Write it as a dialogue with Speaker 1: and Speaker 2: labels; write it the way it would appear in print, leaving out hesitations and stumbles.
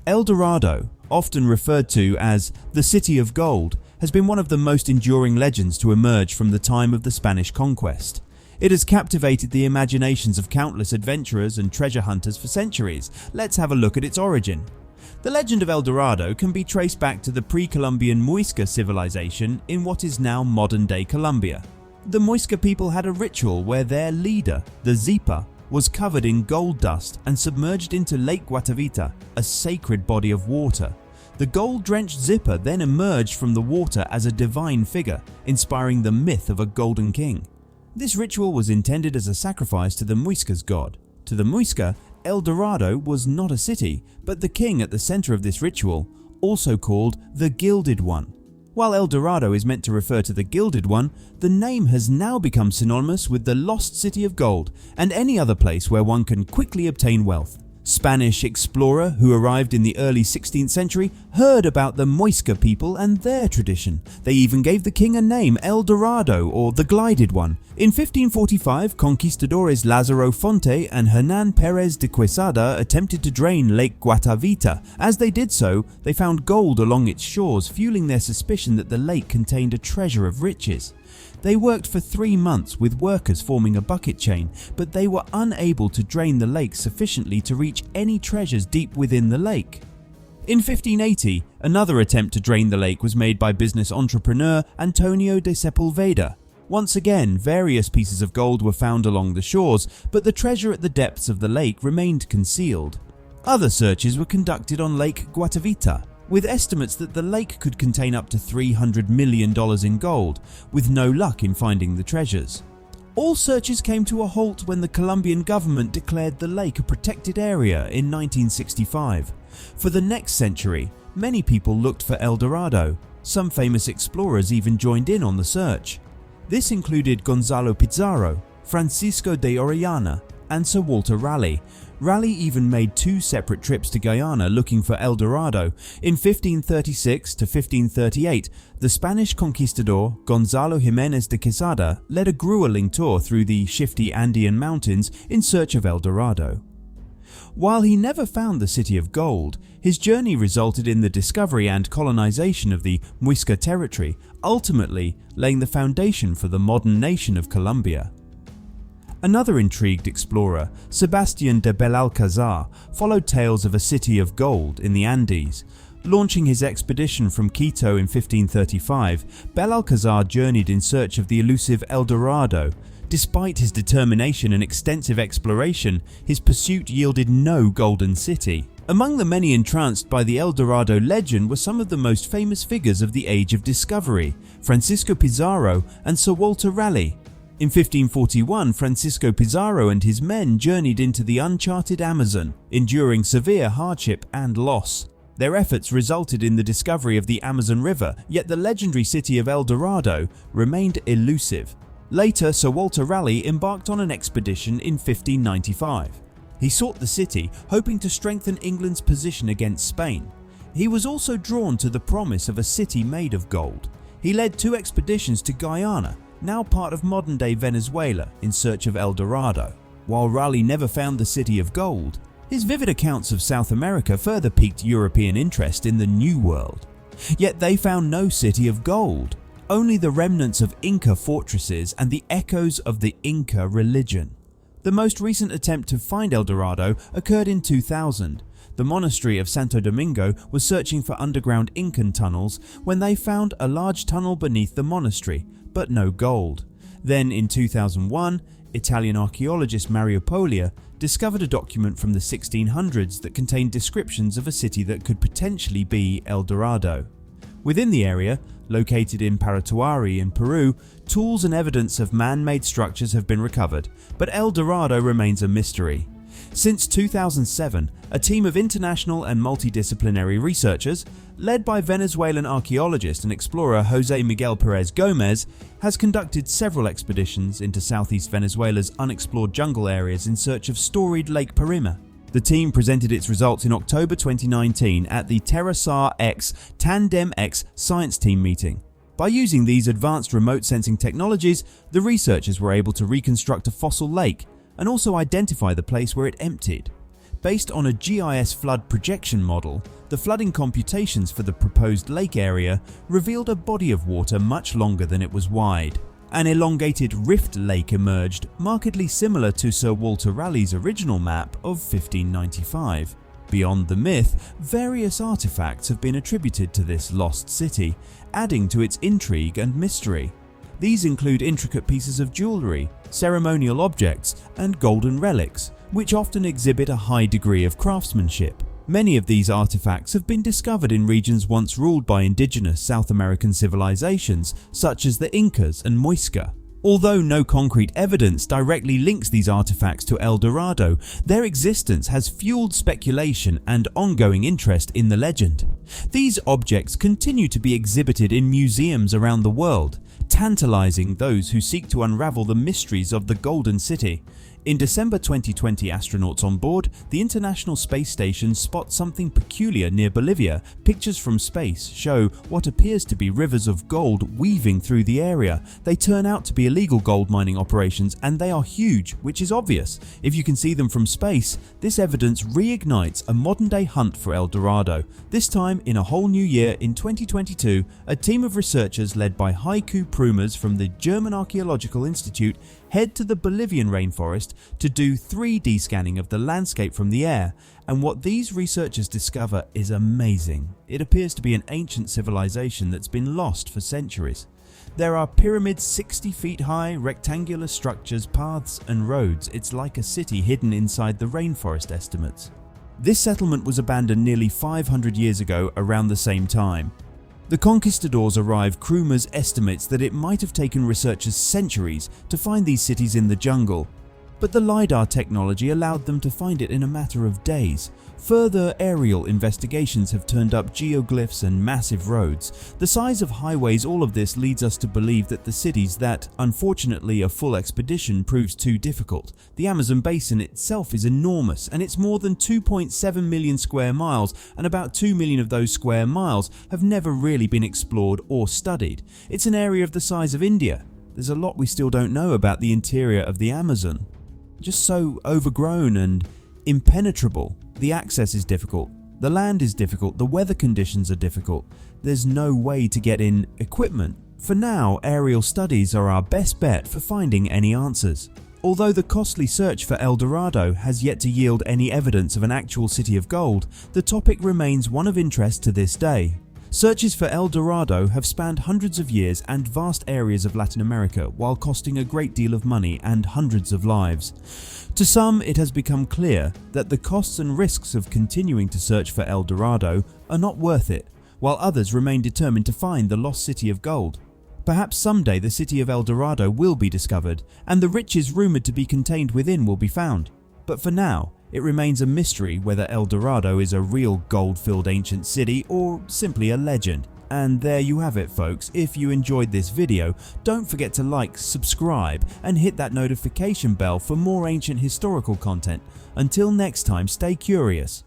Speaker 1: El Dorado, often referred to as the City of Gold, has been one of the most enduring legends to emerge from the time of the Spanish conquest. It has captivated the imaginations of countless adventurers and treasure hunters for centuries. Let's have a look at its origin. The legend of El Dorado can be traced back to the pre-Columbian Muisca civilization in what is now modern-day Colombia. The Muisca people had a ritual where their leader, the Zipa, was covered in gold dust and submerged into Lake Guatavita, a sacred body of water. The gold-drenched Zipa then emerged from the water as a divine figure, inspiring the myth of a golden king. This ritual was intended as a sacrifice to the Muisca's god. To the Muisca, El Dorado was not a city, but the king at the center of this ritual, also called the Gilded One. While El Dorado is meant to refer to the Gilded One, the name has now become synonymous with the lost city of gold and any other place where one can quickly obtain wealth. Spanish explorer who arrived in the early 16th century heard about the Muisca people and their tradition. They even gave the king a name, El Dorado, or the Glided One. In 1545, conquistadores Lázaro Fonte and Hernán Pérez de Quesada attempted to drain Lake Guatavita. As they did so, they found gold along its shores, fueling their suspicion that the lake contained a treasure of riches. They worked for 3 months with workers forming a bucket chain, but they were unable to drain the lake sufficiently to reach any treasures deep within the lake. In 1580, another attempt to drain the lake was made by business entrepreneur Antonio de Sepulveda. Once again, various pieces of gold were found along the shores, but the treasure at the depths of the lake remained concealed. Other searches were conducted on Lake Guatavita, with estimates that the lake could contain up to $300 million in gold, with no luck in finding the treasures. All searches came to a halt when the Colombian government declared the lake a protected area in 1965. For the next century, many people looked for El Dorado. Some famous explorers even joined in on the search. This included Gonzalo Pizarro, Francisco de Orellana, and Sir Walter Raleigh. Raleigh even made 2 separate trips to Guyana looking for El Dorado. In 1536 to 1538, the Spanish conquistador Gonzalo Jiménez de Quesada led a grueling tour through the shifty Andean mountains in search of El Dorado. While he never found the City of Gold, his journey resulted in the discovery and colonization of the Muisca territory, ultimately laying the foundation for the modern nation of Colombia. Another intrigued explorer, Sebastián de Belalcázar, followed tales of a city of gold in the Andes. Launching his expedition from Quito in 1535, Belalcázar journeyed in search of the elusive El Dorado. Despite his determination and extensive exploration, his pursuit yielded no golden city. Among the many entranced by the El Dorado legend were some of the most famous figures of the Age of Discovery, Francisco Pizarro and Sir Walter Raleigh. In 1541, Francisco Pizarro and his men journeyed into the uncharted Amazon, enduring severe hardship and loss. Their efforts resulted in the discovery of the Amazon River, yet the legendary city of El Dorado remained elusive. Later, Sir Walter Raleigh embarked on an expedition in 1595. He sought the city, hoping to strengthen England's position against Spain. He was also drawn to the promise of a city made of gold. He led 2 expeditions to Guyana, now part of modern-day Venezuela, in search of El Dorado. While Raleigh never found the City of Gold, his vivid accounts of South America further piqued European interest in the New World. Yet they found no City of Gold, only the remnants of Inca fortresses and the echoes of the Inca religion. The most recent attempt to find El Dorado occurred in 2000. The monastery of Santo Domingo was searching for underground Incan tunnels when they found a large tunnel beneath the monastery, but no gold. Then in 2001, Italian archaeologist Mario Poglia discovered a document from the 1600s that contained descriptions of a city that could potentially be El Dorado. Within the area, located in Paratuari in Peru, tools and evidence of man-made structures have been recovered, but El Dorado remains a mystery. Since 2007, a team of international and multidisciplinary researchers, led by Venezuelan archaeologist and explorer José Miguel Pérez Gómez, has conducted several expeditions into southeast Venezuela's unexplored jungle areas in search of storied Lake Parima. The team presented its results in October 2019 at the TerraSAR X Tandem X Science Team meeting. By using these advanced remote sensing technologies, the researchers were able to reconstruct a fossil lake and also identify the place where it emptied. Based on a GIS flood projection model, the flooding computations for the proposed lake area revealed a body of water much longer than it was wide. An elongated rift lake emerged, markedly similar to Sir Walter Raleigh's original map of 1595. Beyond the myth, various artifacts have been attributed to this lost city, adding to its intrigue and mystery. These include intricate pieces of jewellery, ceremonial objects, and golden relics, which often exhibit a high degree of craftsmanship. Many of these artifacts have been discovered in regions once ruled by indigenous South American civilizations, such as the Incas and Muisca. Although no concrete evidence directly links these artifacts to El Dorado, their existence has fueled speculation and ongoing interest in the legend. These objects continue to be exhibited in museums around the world, tantalizing those who seek to unravel the mysteries of the Golden City. In December 2020, astronauts on board the International Space Station spot something peculiar near Bolivia. Pictures from space show what appears to be rivers of gold weaving through the area. They turn out to be illegal gold mining operations, and they are huge, which is obvious. If you can see them from space, this evidence reignites a modern-day hunt for El Dorado. This time, in a whole new year, in 2022, a team of researchers led by Heiko Prumers from the German Archaeological Institute head to the Bolivian rainforest to do 3D scanning of the landscape from the air, and what these researchers discover is amazing. It appears to be an ancient civilization that's been lost for centuries. There are pyramids 60 feet high, rectangular structures, paths and roads. It's like a city hidden inside the rainforest, estimates. This settlement was abandoned nearly 500 years ago around the same time. The conquistadors arrive. Krumers estimates that it might have taken researchers centuries to find these cities in the jungle, but the LiDAR technology allowed them to find it in a matter of days. Further aerial investigations have turned up geoglyphs and massive roads. The size of highways, all of this leads us to believe that the cities that, unfortunately, a full expedition proves too difficult. The Amazon basin itself is enormous, and it's more than 2.7 million square miles, and about 2 million of those square miles have never really been explored or studied. It's an area of the size of India. There's a lot we still don't know about the interior of the Amazon. Just so overgrown and impenetrable. The access is difficult, the land is difficult, the weather conditions are difficult. There's no way to get in equipment. For now, aerial studies are our best bet for finding any answers. Although the costly search for El Dorado has yet to yield any evidence of an actual city of gold, the topic remains one of interest to this day. Searches for El Dorado have spanned hundreds of years and vast areas of Latin America, while costing a great deal of money and hundreds of lives. To some, it has become clear that the costs and risks of continuing to search for El Dorado are not worth it, while others remain determined to find the lost city of gold. Perhaps someday the city of El Dorado will be discovered, and the riches rumoured to be contained within will be found. But for now, it remains a mystery whether El Dorado is a real gold-filled ancient city or simply a legend. And there you have it, folks. If you enjoyed this video, don't forget to like, subscribe and hit that notification bell for more ancient historical content. Until next time, stay curious.